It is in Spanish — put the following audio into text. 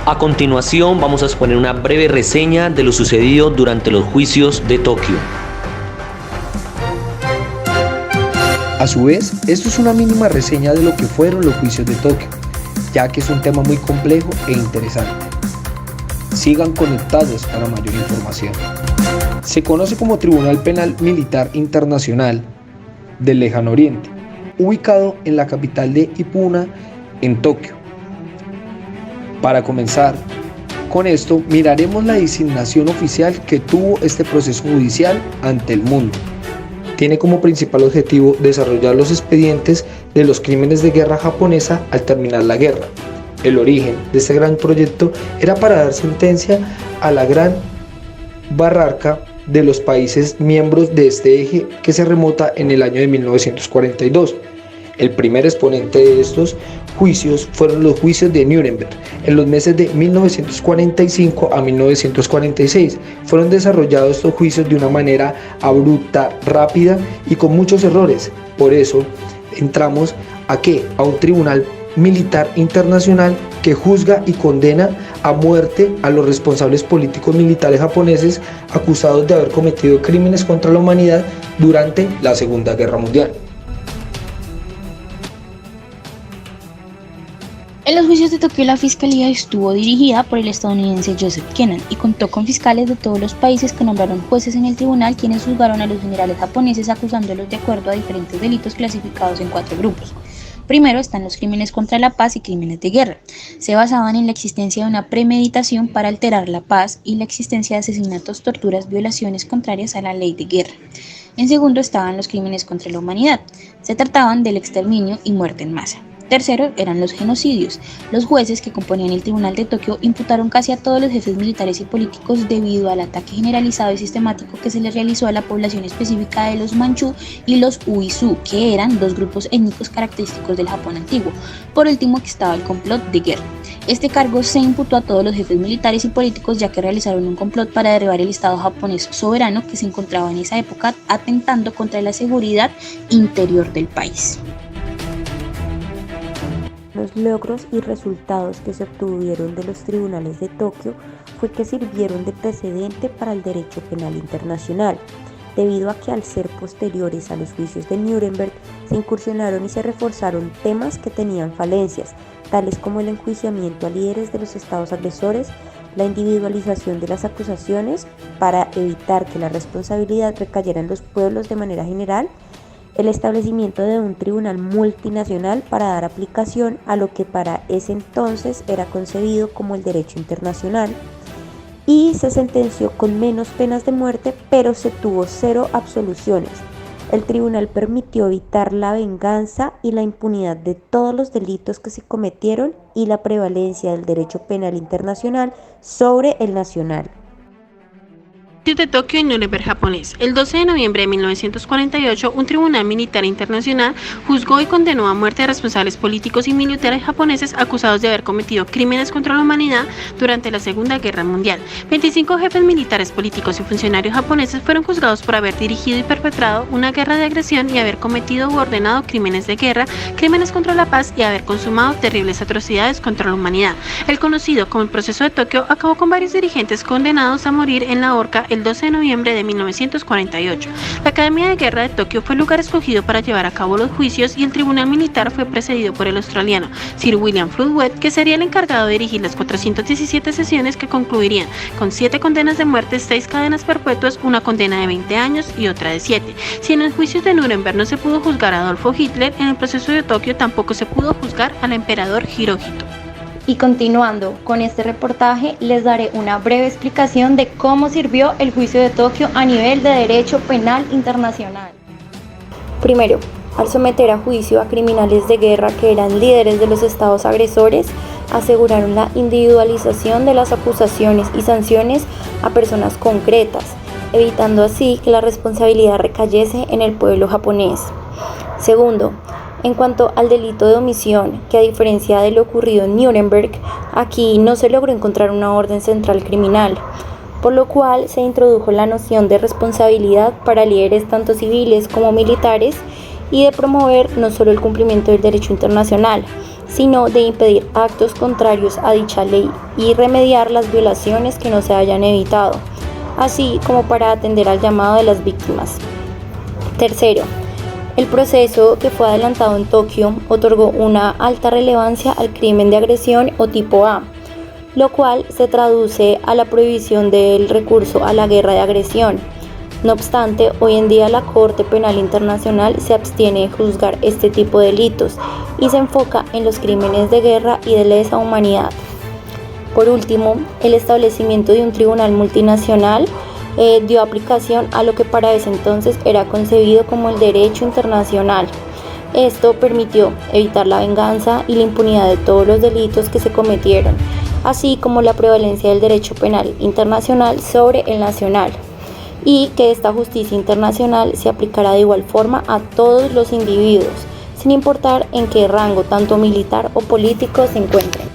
A continuación vamos a exponer una breve reseña de lo sucedido durante los juicios de Tokio. A su vez, esto es una mínima reseña de lo que fueron los juicios de Tokio, ya que es un tema muy complejo e interesante. Sigan conectados para mayor información. Se conoce como Tribunal Penal Militar Internacional del Lejano Oriente, ubicado en la capital de Ipuna, en Tokio. Para comenzar con esto, miraremos la designación oficial que tuvo este proceso judicial ante el mundo. Tiene como principal objetivo desarrollar los expedientes de los crímenes de guerra japonesa al terminar la guerra. El origen de este gran proyecto era para dar sentencia a la gran barraca de los países miembros de este eje que se remota en el año de 1942. El primer exponente de estos juicios fueron los juicios de Nuremberg. En los meses de 1945 a 1946 fueron desarrollados estos juicios de una manera abrupta, rápida y con muchos errores. Por eso entramos a un tribunal militar internacional que juzga y condena a muerte a los responsables políticos militares japoneses acusados de haber cometido crímenes contra la humanidad durante la Segunda Guerra Mundial. En los juicios de Tokio, la fiscalía estuvo dirigida por el estadounidense Joseph Kennan y contó con fiscales de todos los países que nombraron jueces en el tribunal, quienes juzgaron a los generales japoneses acusándolos de acuerdo a diferentes delitos clasificados en 4 grupos. Primero están los crímenes contra la paz y crímenes de guerra. Se basaban en la existencia de una premeditación para alterar la paz y la existencia de asesinatos, torturas, violaciones contrarias a la ley de guerra. En segundo estaban los crímenes contra la humanidad. Se trataban del exterminio y muerte en masa. Tercero eran los genocidios. Los jueces que componían el Tribunal de Tokio imputaron casi a todos los jefes militares y políticos debido al ataque generalizado y sistemático que se les realizó a la población específica de los manchú y los uisu, que eran 2 grupos étnicos característicos del Japón antiguo. Por último, que estaba el complot de guerra. Este cargo se imputó a todos los jefes militares y políticos, ya que realizaron un complot para derribar el Estado japonés soberano que se encontraba en esa época, atentando contra la seguridad interior del país. Los logros y resultados que se obtuvieron de los tribunales de Tokio fue que sirvieron de precedente para el derecho penal internacional, debido a que al ser posteriores a los juicios de Nuremberg se incursionaron y se reforzaron temas que tenían falencias, tales como el enjuiciamiento a líderes de los estados agresores, la individualización de las acusaciones para evitar que la responsabilidad recayera en los pueblos de manera general, el establecimiento de un tribunal multinacional para dar aplicación a lo que para ese entonces era concebido como el derecho internacional, y se sentenció con menos penas de muerte, pero se tuvo 0 absoluciones. El tribunal permitió evitar la venganza y la impunidad de todos los delitos que se cometieron y la prevalencia del derecho penal internacional sobre el nacional. De Tokio y Nuremberg japonés. El 12 de noviembre de 1948, un tribunal militar internacional juzgó y condenó a muerte a responsables políticos y militares japoneses acusados de haber cometido crímenes contra la humanidad durante la Segunda Guerra Mundial. 25 jefes militares, políticos y funcionarios japoneses fueron juzgados por haber dirigido y perpetrado una guerra de agresión y haber cometido u ordenado crímenes de guerra, crímenes contra la paz y haber consumado terribles atrocidades contra la humanidad. El conocido como el Proceso de Tokio acabó con varios dirigentes condenados a morir en la horca el 12 de noviembre de 1948. La Academia de Guerra de Tokio fue el lugar escogido para llevar a cabo los juicios y el tribunal militar fue precedido por el australiano Sir William Floodwood, que sería el encargado de dirigir las 417 sesiones que concluirían con 7 condenas de muerte, 6 cadenas perpetuas, una condena de 20 años y otra de 7. Si en el juicio de Nuremberg no se pudo juzgar a Adolfo Hitler, en el Proceso de Tokio tampoco se pudo juzgar al emperador Hirohito. Y continuando con este reportaje, les daré una breve explicación de cómo sirvió el juicio de Tokio a nivel de derecho penal internacional. Primero, al someter a juicio a criminales de guerra que eran líderes de los estados agresores, aseguraron la individualización de las acusaciones y sanciones a personas concretas, evitando así que la responsabilidad recayese en el pueblo japonés. Segundo, en cuanto al delito de omisión, que a diferencia de lo ocurrido en Nuremberg, aquí no se logró encontrar una orden central criminal, por lo cual se introdujo la noción de responsabilidad para líderes tanto civiles como militares y de promover no solo el cumplimiento del derecho internacional, sino de impedir actos contrarios a dicha ley y remediar las violaciones que no se hayan evitado, así como para atender al llamado de las víctimas. Tercero, el proceso que fue adelantado en Tokio otorgó una alta relevancia al crimen de agresión o tipo A, lo cual se traduce a la prohibición del recurso a la guerra de agresión. No obstante, hoy en día la Corte Penal Internacional se abstiene de juzgar este tipo de delitos y se enfoca en los crímenes de guerra y de lesa humanidad. Por último, el establecimiento de un tribunal multinacional dio aplicación a lo que para ese entonces era concebido como el derecho internacional. Esto permitió evitar la venganza y la impunidad de todos los delitos que se cometieron, así como la prevalencia del derecho penal internacional sobre el nacional, y que esta justicia internacional se aplicará de igual forma a todos los individuos, sin importar en qué rango, tanto militar o político, se encuentren.